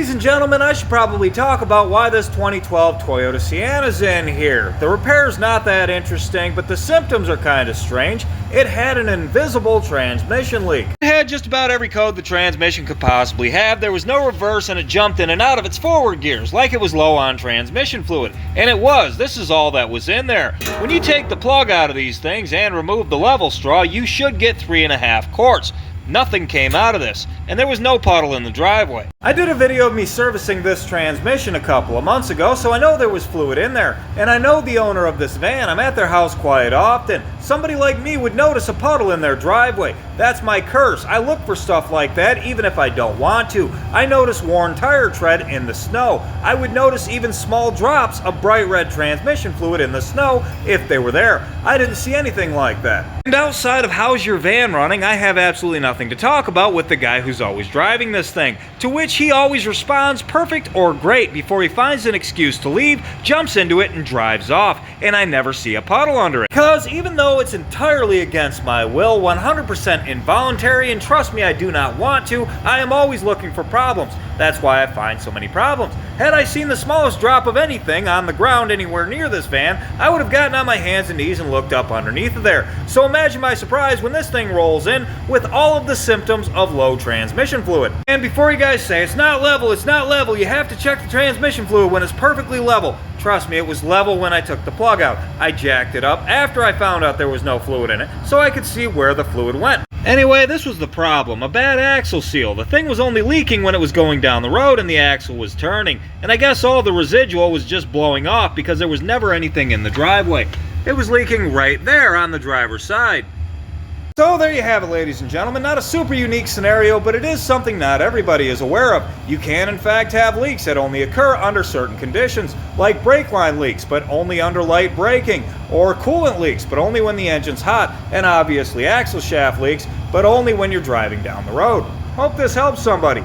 Ladies and gentlemen, I should probably talk about why this 2012 Toyota Sienna's in here. The repair's not that interesting, but the symptoms are kind of strange. It had an invisible transmission leak. It had just about every code the transmission could possibly have. There was no reverse and it jumped in and out of its forward gears, like it was low on transmission fluid. And it was. This is all that was in there. When you take the plug out of these things and remove the level straw, you should get 3.5 quarts. Nothing came out of this, and there was no puddle in the driveway. I did a video of me servicing this transmission a couple of months ago, so I know there was fluid in there. And I know the owner of this van. I'm at their house quite often. Somebody like me would notice a puddle in their driveway. That's my curse. I look for stuff like that even if I don't want to. I notice worn tire tread in the snow. I would notice even small drops of bright red transmission fluid in the snow if they were there. I didn't see anything like that. And outside of how's your van running, I have absolutely nothing to talk about with the guy who's always driving this thing, to which he always responds perfect or great before he finds an excuse to leave, jumps into it, and drives off, and I never see a puddle under it. Because even though it's entirely against my will, 100% involuntary, and trust me, I do not want to, I am always looking for problems. That's why I find so many problems. Had I seen the smallest drop of anything on the ground anywhere near this van, I would have gotten on my hands and knees and looked up underneath of there. So imagine my surprise when this thing rolls in with all of the symptoms of low transmission fluid. And before you guys say, it's not level, you have to check the transmission fluid when it's perfectly level. Trust me, it was level when I took the plug out. I jacked it up after I found out there was no fluid in it, so I could see where the fluid went. Anyway, this was the problem, a bad axle seal. The thing was only leaking when it was going down the road and the axle was turning. And I guess all the residual was just blowing off because there was never anything in the driveway. It was leaking right there on the driver's side. So there you have it, ladies and gentlemen. Not a super unique scenario, but it is something not everybody is aware of. You can in fact have leaks that only occur under certain conditions, like brake line leaks, but only under light braking, or coolant leaks, but only when the engine's hot, and obviously axle shaft leaks, but only when you're driving down the road. Hope this helps somebody.